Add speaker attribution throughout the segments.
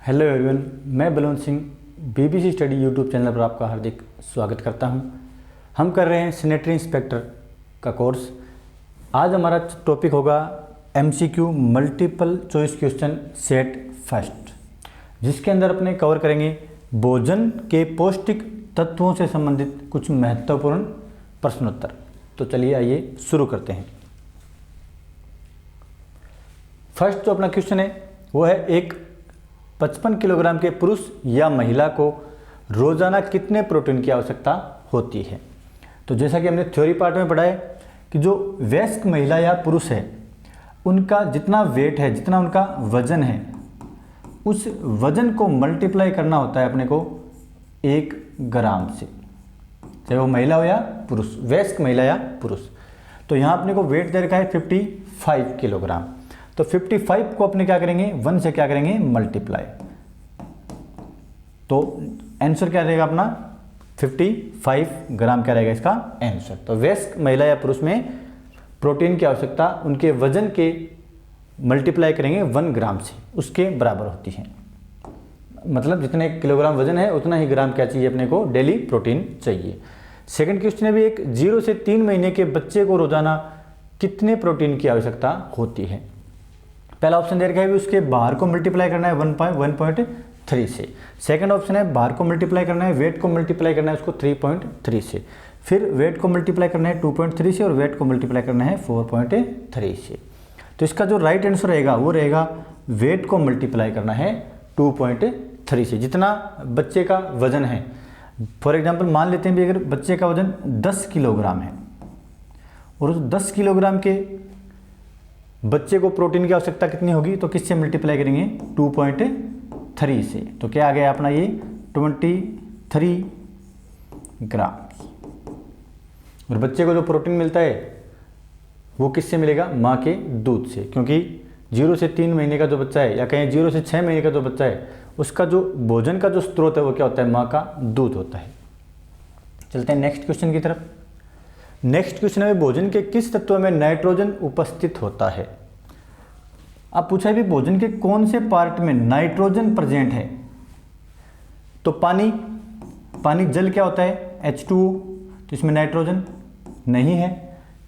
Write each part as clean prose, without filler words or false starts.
Speaker 1: Hello everyone, मैं Balwant Singh BBC study YouTube channel पर आपका हार्दिक स्वागत करता हूं। हम कर रहे हैं सैनिटरी इंस्पेक्टर का कोर्स। आज हमारा टॉपिक होगा MCQ multiple choice question set first, जिसके अंदर अपने कवर करेंगे भोजन के पौष्टिक तत्वों से संबंधित कुछ महत्वपूर्ण प्रश्नोत्तर। तो चलिए आइए शुरू करते हैं। फर्स्ट जो अपना क्वेश्चन है वो है, एक 55 किलोग्राम के पुरुष या महिला को रोजाना कितने प्रोटीन की आवश्यकता होती है। तो जैसा कि हमने थ्योरी पार्ट में पढ़ा है कि जो वयस्क महिला या पुरुष है उनका जितना वेट है, जितना उनका वजन है, उस वजन को मल्टीप्लाई करना होता है अपने को 1 ग्राम से, चाहे वो महिला हो या पुरुष, वयस्क महिला या पुरुष। तो यहाँ अपने को वेट दे रखा है 55 किलोग्राम। तो 55 को अपने क्या करेंगे, 1 से क्या करेंगे, मल्टीप्लाई। तो आंसर क्या रहेगा अपना 55 ग्राम क्या रहेगा इसका आंसर। तो वयस्क महिला या पुरुष में प्रोटीन की आवश्यकता उनके वजन के मल्टीप्लाई करेंगे 1 ग्राम से, उसके बराबर होती है। मतलब जितने किलोग्राम वजन है उतना ही ग्राम क्या चाहिए अपने को, डेली प्रोटीन चाहिए। सेकंड क्वेश्चन है भी, एक 0 से 3 महीने के बच्चे को रोजाना कितने प्रोटीन की आवश्यकता होती है। पहला ऑप्शन दे रखा है उसके बाहर को मल्टीप्लाई करना है 1.3 से। सेकंड ऑप्शन है बाहर को मल्टीप्लाई करना है, वेट को मल्टीप्लाई करना है उसको 3.3 से, फिर वेट को मल्टीप्लाई करना है 2.3 से और वेट को मल्टीप्लाई करना है 4.3 से। तो इसका जो राइट आंसर रहेगा वो रहेगा वेट को मल्टीप्लाई करना है 2.3 से, जितना बच्चे का वजन है। फॉर एग्जाम्पल मान लेते हैं भी अगर बच्चे का वजन 10 किलोग्राम है और उस 10 किलोग्राम के बच्चे को प्रोटीन की आवश्यकता कितनी होगी, तो किससे मल्टीप्लाई करेंगे 2.3 से। तो क्या आ गया अपना ये 23 ग्राम। और बच्चे को जो प्रोटीन मिलता है वो किससे मिलेगा, माँ के दूध से, क्योंकि 0 से 3 महीने का जो बच्चा है या कहें 0 से 6 महीने का जो बच्चा है उसका जो भोजन का जो स्रोत है वो क्या होता है, माँ का दूध होता है। चलते हैं नेक्स्ट क्वेश्चन की तरफ। नेक्स्ट क्वेश्चन है, भोजन के किस तत्व में नाइट्रोजन उपस्थित होता है। अब पूछा है भी भोजन के कौन से पार्ट में नाइट्रोजन प्रेजेंट है। तो पानी जल क्या होता है H2O, तो इसमें नाइट्रोजन नहीं है।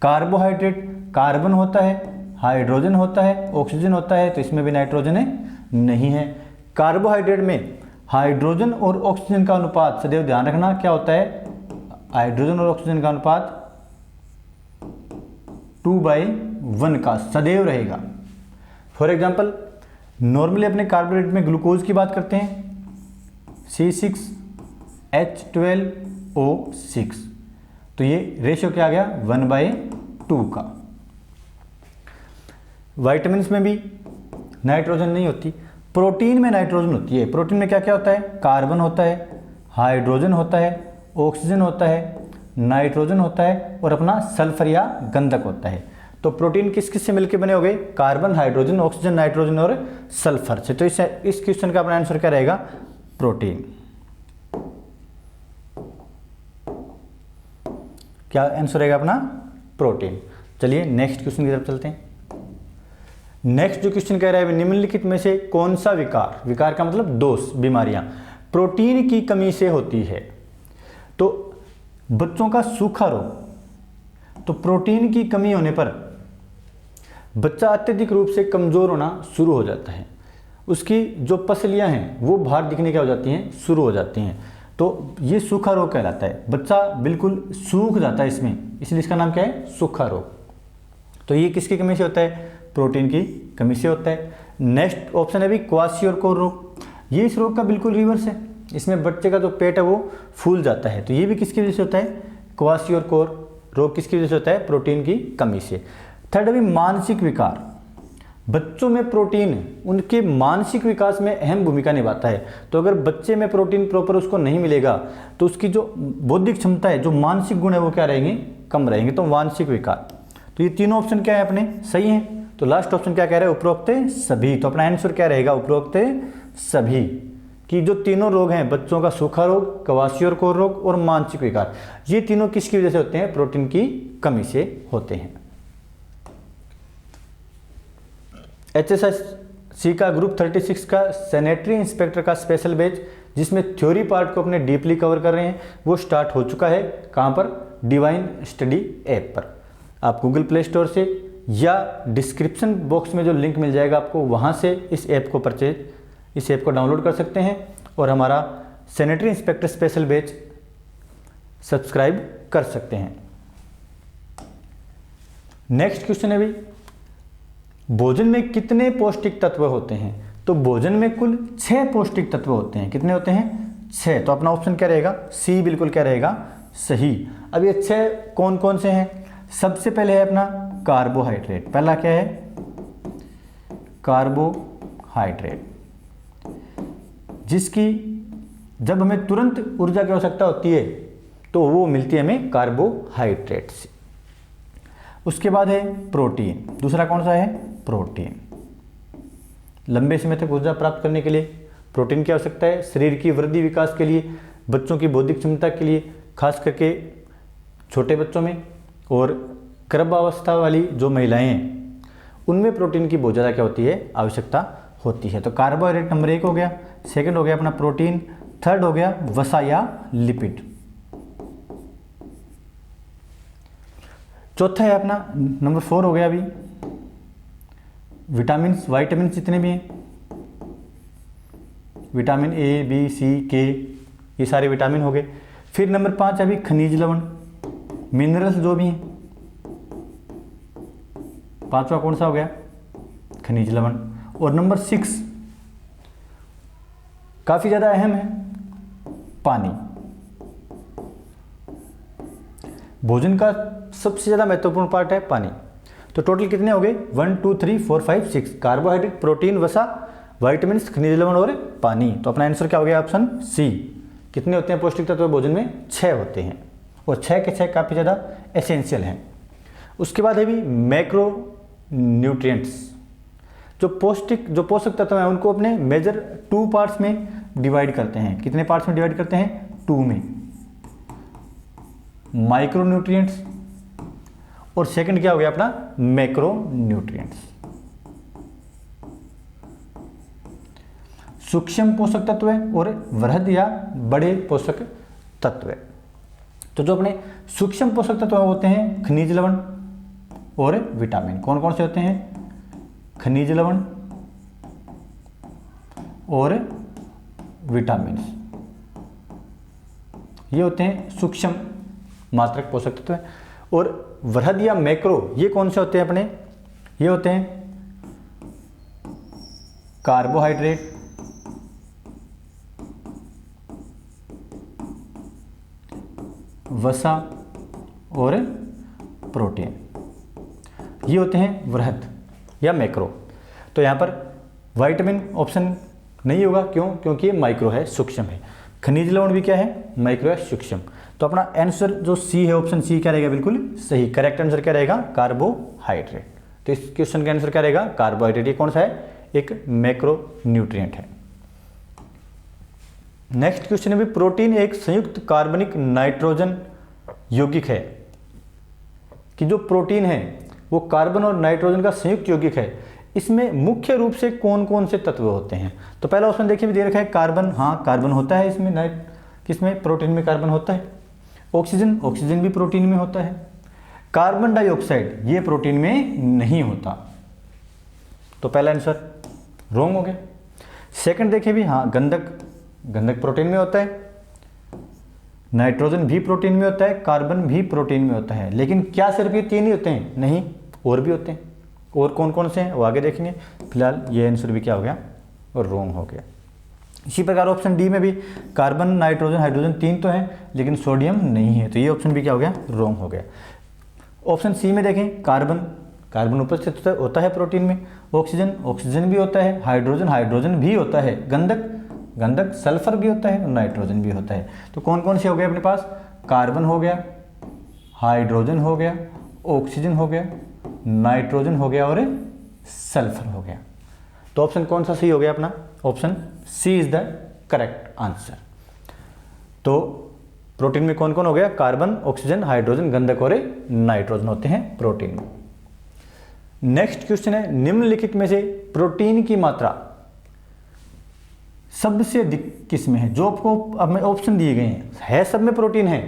Speaker 1: कार्बोहाइड्रेट कार्बन होता है, हाइड्रोजन होता है, ऑक्सीजन होता है, तो इसमें भी नाइट्रोजन नहीं है। कार्बोहाइड्रेट में हाइड्रोजन और ऑक्सीजन का अनुपात सदैव ध्यान रखना क्या होता है, हाइड्रोजन और ऑक्सीजन का अनुपात 2/1 का सदैव रहेगा। फॉर एग्जाम्पल नॉर्मली अपने कार्बोहाइड्रेट में ग्लूकोज की बात करते हैं C6H12O6, तो ये रेशियो क्या आ गया 1/2 का। वाइटामिन्स में भी नाइट्रोजन नहीं होती, प्रोटीन में नाइट्रोजन होती है। प्रोटीन में क्या क्या होता है, कार्बन होता है, हाइड्रोजन होता है, ऑक्सीजन होता है, नाइट्रोजन होता है और अपना सल्फर या गंधक होता है। तो प्रोटीन किस किस से मिलकर बने हो गए, कार्बन, हाइड्रोजन, ऑक्सीजन, नाइट्रोजन और सल्फर से। तो इस क्वेश्चन का अपना आंसर क्या रहेगा, प्रोटीन। क्या आंसर रहेगा अपना, प्रोटीन। चलिए नेक्स्ट क्वेश्चन की तरफ चलते हैं। नेक्स्ट जो क्वेश्चन कह रहा है, निम्नलिखित में से कौन सा विकार का मतलब दोष, बीमारियां प्रोटीन की कमी से होती है। तो बच्चों का सूखा रोग, तो प्रोटीन की कमी होने पर बच्चा अत्यधिक रूप से कमजोर होना शुरू हो जाता है, उसकी जो पसलियां हैं वो बाहर दिखने क्या हो जाती हैं, शुरू हो जाती हैं। तो ये सूखा रोग कहलाता है, बच्चा बिल्कुल सूख जाता है इसमें, इसलिए इसका नाम क्या है, सूखा रोग। तो ये किसकी कमी से होता है, प्रोटीन की कमी से होता है। नेक्स्ट ऑप्शन है भी क्वाशियोरकोर रोग, ये इस रोग का बिल्कुल रिवर्स है, इसमें बच्चे का जो पेट है वो फूल जाता है। तो ये भी किसकी वजह से होता है, क्वाशियोरकोर रोग किसकी वजह से होता है, प्रोटीन की कमी से। थर्ड अभी मानसिक विकार, बच्चों में प्रोटीन उनके मानसिक विकास में अहम भूमिका निभाता है। तो अगर बच्चे में प्रोटीन प्रॉपर उसको नहीं मिलेगा तो उसकी जो बौद्धिक क्षमता है, जो मानसिक गुण है वो क्या रहेंगे, कम रहेंगे। तो मानसिक विकार, तो ये तीनों ऑप्शन क्या है अपने सही है। तो लास्ट ऑप्शन क्या कह रहा है, उपरोक्त सभी। तो अपना आंसर क्या रहेगा, उपरोक्त सभी, कि जो तीनों रोग हैं, बच्चों का सूखा रोग, क्वाशियोरकोर रोग और मानसिक विकार, ये तीनों किसकी वजह से होते हैं, प्रोटीन की कमी से होते हैं। एक्सरसाइज सी का ग्रुप 36 का सैनिटरी इंस्पेक्टर का स्पेशल बैच, जिसमें थ्योरी पार्ट को अपने डीपली कवर कर रहे हैं, वो स्टार्ट हो चुका है। कहाँ पर? डिवाइन स्टडी ऐप पर। आप गूगल प्ले स्टोर से या डिस्क्रिप्शन बॉक्स में जो लिंक मिल जाएगा आपको, वहाँ से इस ऐप को डाउनलोड कर सकते हैं और हमारा sanitary inspector special batch subscribe कर सकते हैं। नेक्स्ट क्वेश्चन है भाई, भोजन में कितने पौष्टिक तत्व होते हैं? तो भोजन में कुल 6 पौष्टिक तत्व होते हैं। कितने होते हैं? 6। तो अपना ऑप्शन क्या रहेगा? सी बिल्कुल क्या रहेगा? सही। अब ये 6 कौन कौन से हैं? सबसे पहले है अपना कार्बोहाइड्रेट। पहला क्या है? कार्बोहाइड्रेट, जिसकी जब हमें तुरंत ऊर्जा की आवश्यकता होती है तो वो मिलती है हमें कार्बोहाइड्रेट से। उसके बाद है प्रोटीन। दूसरा कौन सा है? प्रोटीन। लंबे समय तक ऊर्जा प्राप्त करने के लिए प्रोटीन की आवश्यकता है। शरीर की वृद्धि विकास के लिए, बच्चों की बौद्धिक क्षमता के लिए, खास करके छोटे बच्चों में, और गर्भावस्था वाली जो महिलाएं हैं उनमें प्रोटीन की बहुत ज़्यादा क्या होती है? आवश्यकता होती है। तो कार्बोहाइड्रेट नंबर 1 हो गया। सेकंड हो गया अपना प्रोटीन। थर्ड हो गया वसा या लिपिड। चौथा है अपना नंबर 4 हो गया अभी विटामिन्स। वाइटामिन जितने भी हैं, विटामिन ए, बी, सी, के, ये सारे विटामिन हो गए। फिर नंबर 5 अभी खनिज लवण, मिनरल्स जो भी हैं। 5वां कौन सा हो गया? खनिज लवण। और नंबर 6 काफी ज्यादा अहम है, पानी। भोजन का सबसे ज्यादा महत्वपूर्ण पार्ट है पानी। तो टोटल कितने हो गए? 1 2 3 4 5 6। कार्बोहाइड्रेट, प्रोटीन, वसा, विटामिन, खनिज लवण और पानी। तो अपना आंसर क्या हो गया? Option C. कितने होते हैं पौष्टिक तत्व भोजन में? 6 होते हैं, और 6 के 6 काफी ज्यादा एसेंशियल हैं। उसके बाद है भी मैक्रो न्यूट्रिएंट्स। जो पोषक तत्व हैं उनको अपने मेजर 2 पार्ट्स में डिवाइड करते हैं। कितने पार्ट्स में डिवाइड करते हैं? 2 में। माइक्रो न्यूट्रिएंट्स और सेकंड क्या हो गया अपना? Macro nutrients. सूक्ष्म पोषक तत्व और वृहद या बड़े पोषक तत्व। तो जो अपने सूक्ष्म पोषक तत्व होते हैं खनिज लवण और विटामिन। कौन कौन से होते हैं? खनिज लवण और विटामिन, ये होते हैं सूक्ष्म मात्रक पोषक तत्व। और वृहद या मैक्रो, ये कौन से होते हैं अपने? ये होते हैं कार्बोहाइड्रेट, वसा और प्रोटीन। ये होते हैं वृहद या मैक्रो। तो यहाँ पर विटामिन ऑप्शन नहीं होगा। क्यों? क्योंकि ये माइक्रो है, सूक्ष्म है। खनिज लवण भी क्या है? माइक्रो है, सूक्ष्म। तो अपना आंसर जो सी है, ऑप्शन सी क्या रहेगा? बिल्कुल सही। करेक्ट आंसर क्या रहेगा? कार्बोहाइड्रेट। तो इस क्वेश्चन का आंसर क्या रहेगा? कार्बोहाइड्रेट। ये कौन सा है? एक मैक्रो न्यूट्रिएंट है। नेक्स्ट क्वेश्चन है भी, प्रोटीन एक संयुक्त कार्बनिक नाइट्रोजन यौगिक है। कि जो प्रोटीन है वो कार्बन और नाइट्रोजन का संयुक्त यौगिक है। इसमें मुख्य रूप से कौन कौन से तत्व होते हैं? तो पहला ऑप्शन देखिए भी दे रखा है कार्बन। हाँ, कार्बन होता है इसमें। किसमें? प्रोटीन में कार्बन होता है। ऑक्सीजन भी प्रोटीन में होता है। कार्बन डाइऑक्साइड ये प्रोटीन में नहीं होता। तो पहला आंसर रॉन्ग हो गया। सेकंड देखिए भी, हाँ, गंधक प्रोटीन में होता है। नाइट्रोजन भी प्रोटीन में होता है, कार्बन भी प्रोटीन में होता है। लेकिन क्या सिर्फ ये 3 ही होते हैं? नहीं, और भी होते हैं। और कौन कौन से हैं वो आगे देखेंगे। फिलहाल ये आंसर भी क्या हो गया? और रॉन्ग हो गया। इसी प्रकार ऑप्शन डी में भी कार्बन, नाइट्रोजन, हाइड्रोजन 3 तो हैं, लेकिन सोडियम नहीं है। तो ये ऑप्शन भी क्या हो गया? रॉन्ग हो गया। ऑप्शन सी में देखें, कार्बन उपस्थित होता है प्रोटीन में। ऑक्सीजन भी होता है। हाइड्रोजन भी होता है। गंधक सल्फर भी होता है और नाइट्रोजन भी होता है। तो कौन कौन से हो गए अपने पास? कार्बन हो गया, हाइड्रोजन हो गया, ऑक्सीजन हो गया, नाइट्रोजन हो गया और सल्फर हो गया। तो ऑप्शन कौन सा सही हो गया अपना? Option C is the correct answer. तो प्रोटीन में कौन कौन हो गया? कार्बन, ऑक्सीजन, हाइड्रोजन, गंधक और नाइट्रोजन होते हैं प्रोटीन में। नेक्स्ट क्वेश्चन है, निम्नलिखित में से प्रोटीन की मात्रा सबसे अधिक किस में है? जो आपको अब में ऑप्शन दिए गए हैं, है सब में प्रोटीन है।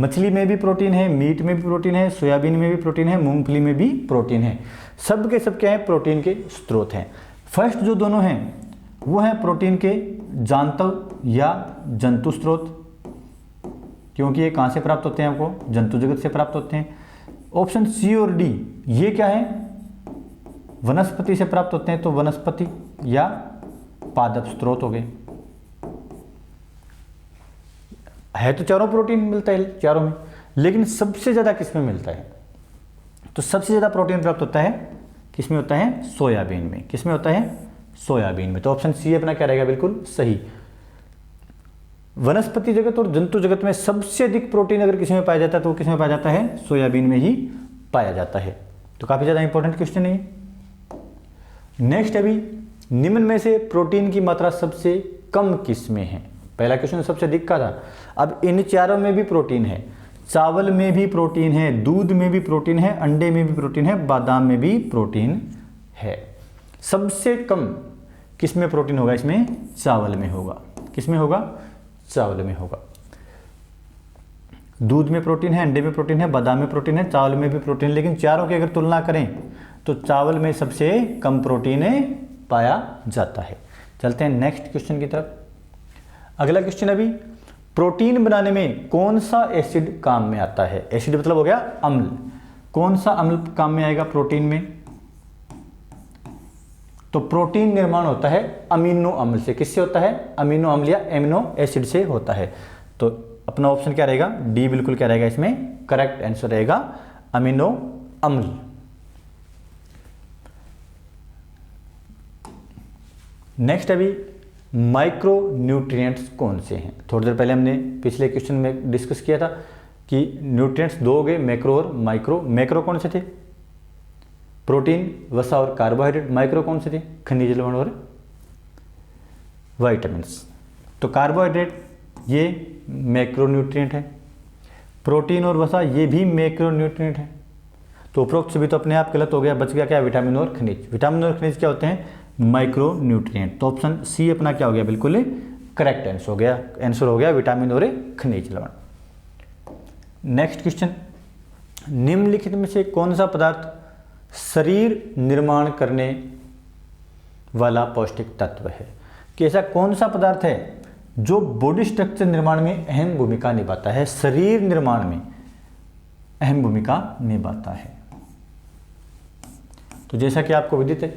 Speaker 1: मछली में भी प्रोटीन है, मीट में भी प्रोटीन है, सोयाबीन में भी प्रोटीन है, मूंगफली में भी प्रोटीन है। सब के सब क्या है? प्रोटीन के स्रोत हैं। फर्स्ट जो दोनों हैं वो है प्रोटीन के जांतव या जंतु स्रोत, क्योंकि ये कहाँ से प्राप्त होते हैं? आपको जंतु जगत से प्राप्त होते हैं। ऑप्शन सी और डी ये क्या है? वनस्पति से प्राप्त होते हैं, तो वनस्पति या पादप स्रोत हो गए। है तो चारों प्रोटीन मिलता है चारों में, लेकिन सबसे ज़्यादा किस में मिलता है? तो सबसे ज़्यादा प्रोटीन प्राप्त होता है किस में होता है? सोयाबीन में। किस में होता है? सोयाबीन में। तो ऑप्शन सी अपना क्या रहेगा? बिल्कुल सही। वनस्पति जगत और जंतु जगत में सबसे अधिक प्रोटीन अगर किसी में पाया जाता है तो वो किस में पाया जाता है? सोयाबीन में ही पाया जाता है। तो काफ़ी ज़्यादा इंपॉर्टेंट क्वेश्चन है। नेक्स्ट अभी निम्न में से प्रोटीन की मात्रा सबसे कम किस में है? पहला क्वेश्चन सबसे अधिक का था, अब इन चारों में भी प्रोटीन है। चावल में भी प्रोटीन है, दूध में भी प्रोटीन है, अंडे में भी प्रोटीन है, बादाम में भी प्रोटीन है। सबसे कम किस में प्रोटीन होगा? इसमें चावल में होगा। किस में होगा? चावल में होगा। दूध में प्रोटीन है, अंडे में प्रोटीन है, बादाम में प्रोटीन है, चावल में भी प्रोटीन, लेकिन चारों की अगर तुलना करें तो चावल में सबसे कम प्रोटीन पाया जाता है। चलते हैं नेक्स्ट क्वेश्चन की तरफ। अगला क्वेश्चन अभी, प्रोटीन बनाने में कौन सा एसिड काम में आता है? एसिड मतलब हो गया अम्ल। कौन सा अम्ल काम में आएगा प्रोटीन में? तो प्रोटीन निर्माण होता है अमीनो अम्ल से। किससे होता है? अमीनो अम्ल या एमिनो एसिड से होता है। तो अपना ऑप्शन क्या रहेगा? डी बिल्कुल क्या रहेगा? इसमें करेक्ट आंसर रहेगा अमीनो अम्ल। नेक्स्ट अभी माइक्रो न्यूट्रिएंट्स कौन से हैं? थोड़ी देर पहले हमने पिछले क्वेश्चन में डिस्कस किया था कि न्यूट्रिएंट्स दो हो गए, मैक्रो और माइक्रो। मैक्रो कौन से थे? प्रोटीन, वसा और कार्बोहाइड्रेट। माइक्रो कौन से थे? खनिज लवण और विटामिन्स। तो कार्बोहाइड्रेट ये मैक्रो न्यूट्रिएंट है, प्रोटीन और वसा ये भी मैक्रो न्यूट्रिएंट है। तो उपरोक्त सभी तो अपने आप गलत हो गया, बच गया क्या? विटामिन और खनिज। विटामिन और खनिज क्या होते हैं? Micro nutrient. तो ऑप्शन सी अपना क्या हो गया? बिल्कुल करेक्ट आंसर हो गया। आंसर हो गया विटामिन और खनिज लवण। नेक्स्ट क्वेश्चन, निम्नलिखित में से कौन सा पदार्थ शरीर निर्माण करने वाला पौष्टिक तत्व है? कि ऐसा कौन सा पदार्थ है जो बॉडी स्ट्रक्चर निर्माण में अहम भूमिका निभाता है, शरीर निर्माण में अहम भूमिका निभाता है? तो जैसा कि आपको विदित है,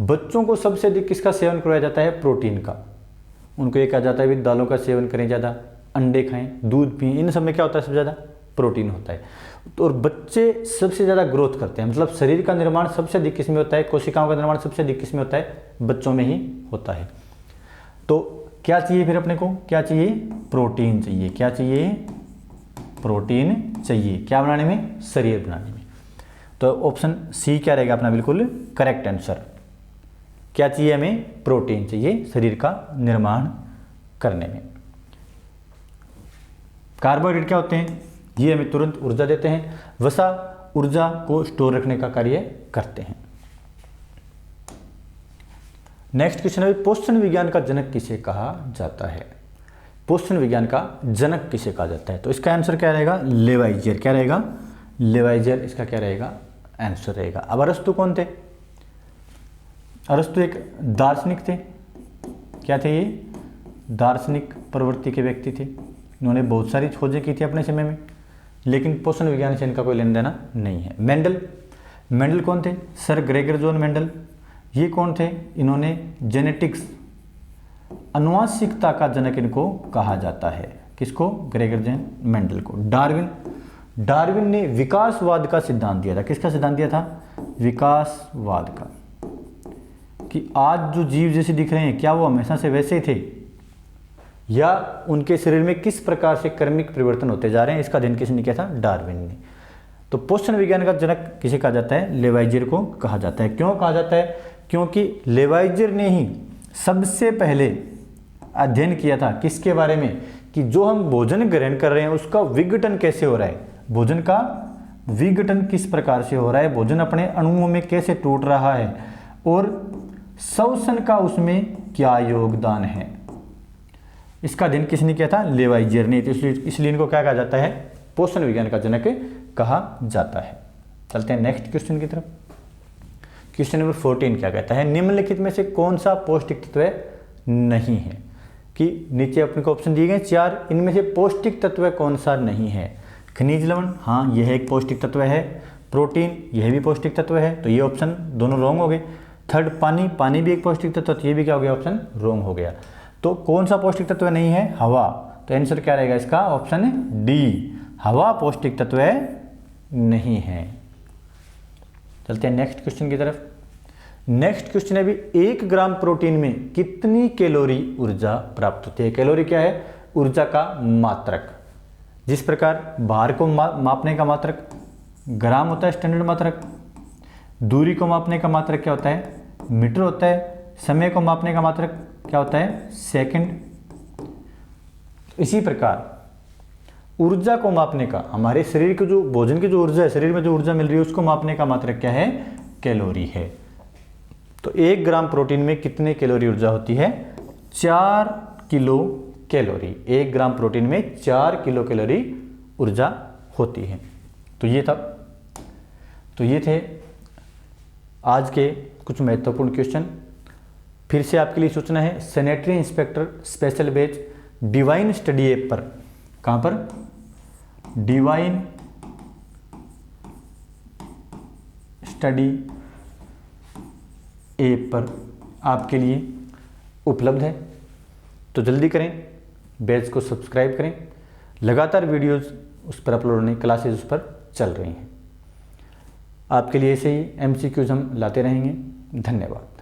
Speaker 1: बच्चों को सबसे अधिक किसका सेवन करवाया जाता है? प्रोटीन का। उनको ये कहा जाता है भी दालों का सेवन करें ज़्यादा, अंडे खाएं, दूध पिएं। इन सब में क्या होता है? सबसे ज़्यादा प्रोटीन होता है। तो और बच्चे सबसे ज़्यादा ग्रोथ करते हैं, मतलब शरीर का निर्माण सबसे अधिक किस में होता है? कोशिकाओं का निर्माण सबसे अधिक किस में होता है? बच्चों में ही होता है। तो क्या चाहिए फिर अपने को? क्या चाहिए? प्रोटीन चाहिए। क्या चाहिए? प्रोटीन चाहिए। क्या बनाने में? शरीर बनाने में। तो ऑप्शन सी क्या रहेगा अपना? बिल्कुल करेक्ट आंसर। क्या चाहिए हमें? प्रोटीन चाहिए शरीर का निर्माण करने में। कार्बोहाइड्रेट क्या होते हैं? ये हमें तुरंत ऊर्जा देते हैं। वसा ऊर्जा को स्टोर रखने का कार्य करते हैं। नेक्स्ट क्वेश्चन है, पोषण विज्ञान का जनक किसे कहा जाता है? पोषण विज्ञान का जनक किसे कहा जाता है? तो इसका आंसर क्या रहेगा? लेवाइजियर। क्या रहेगा? लेवाइजियर इसका क्या रहेगा? आंसर रहेगा। अब अरस्तु कौन थे? अरस्तु एक दार्शनिक थे। क्या थे ये? दार्शनिक प्रवृत्ति के व्यक्ति थे। इन्होंने बहुत सारी खोजें की थी अपने समय में, लेकिन पोषण विज्ञान से इनका कोई लेन देना नहीं है। मेंडल, मेंडल कौन थे? Sir Gregor John Mendel. ये कौन थे? इन्होंने जेनेटिक्स, अनुवांशिकता का जनक इनको कहा जाता है। किसको? ग्रेगर जॉन मेंडल को। डार्विन, डार्विन ने विकासवाद का सिद्धांत दिया था। किसका सिद्धांत दिया था? विकासवाद का, कि आज जो जीव जैसे दिख रहे हैं क्या वो हमेशा से वैसे ही थे, या उनके शरीर में किस प्रकार से कर्मिक परिवर्तन होते जा रहे हैं, इसका अध्ययन किसने किया था? डार्विन ने। तो पोषण विज्ञान का जनक किसे कहा जाता है? लेवाइजियर को कहा जाता है। क्यों कहा जाता है? क्योंकि लेवाइजियर ने ही सबसे पहले अध्ययन किया था किसके बारे में? कि जो हम भोजन ग्रहण कर रहे हैं उसका विघटन कैसे हो रहा है, भोजन का विघटन किस प्रकार से हो रहा है, भोजन अपने अणुओं में कैसे टूट रहा है, और श्वसन का उसमें क्या योगदान है। इसका अध्ययन किसने किया था? लेवाइजियर ने। तो इसलिए इनको क्या कहा जाता है? पोषण विज्ञान का जनक कहा जाता है। चलते हैं नेक्स्ट क्वेश्चन की तरफ। क्वेश्चन नंबर 14 क्या कहता है? निम्नलिखित में से कौन सा पौष्टिक तत्व नहीं है? कि नीचे अपने को ऑप्शन दिए गए 4, इनमें से पौष्टिक तत्व कौन सा नहीं है? खनिज लवण, हाँ यह एक पौष्टिक तत्व है। प्रोटीन, यह भी पौष्टिक तत्व है, तो ये ऑप्शन दोनों रॉन्ग हो गए। थर्ड, पानी, पानी भी एक पौष्टिक तत्व, तो ये भी क्या हो गया? ऑप्शन रॉन्ग हो गया। तो कौन सा पौष्टिक तत्व नहीं है? हवा। तो आंसर क्या रहेगा इसका? ऑप्शन डी, हवा पौष्टिक तत्व नहीं है। चलते हैं नेक्स्ट क्वेश्चन की तरफ। नेक्स्ट क्वेश्चन है भी 1 ग्राम प्रोटीन में कितनी कैलोरी ऊर्जा प्राप्त होती है? कैलोरी क्या है? ऊर्जा का मात्रक। जिस प्रकार भार को मापने का मात्रक ग्राम होता है, स्टैंडर्ड मात्रक। दूरी को मापने का मात्रक क्या होता है? मीटर होता है। समय को मापने का मात्रक क्या होता है? सेकंड। इसी प्रकार ऊर्जा को मापने का, हमारे शरीर के जो भोजन की जो ऊर्जा है, शरीर में जो ऊर्जा मिल रही है, उसको मापने का मात्रक क्या है? कैलोरी है। तो 1 ग्राम प्रोटीन में कितने कैलोरी ऊर्जा होती है? 4 किलो कैलोरी। 1 ग्राम प्रोटीन में 4 किलो कैलोरी ऊर्जा होती है। तो ये थे आज के कुछ महत्वपूर्ण क्वेश्चन। फिर से आपके लिए सूचना है, sanitary inspector special batch divine study app पर, कहाँ पर? डिवाइन स्टडी ऐप पर आपके लिए उपलब्ध है। तो जल्दी करें, बैच को सब्सक्राइब करें। लगातार वीडियोस उस पर अपलोड होने, क्लासेस उस पर चल रही हैं। आपके लिए ऐसे ही MCQs हम लाते रहेंगे। धन्यवाद।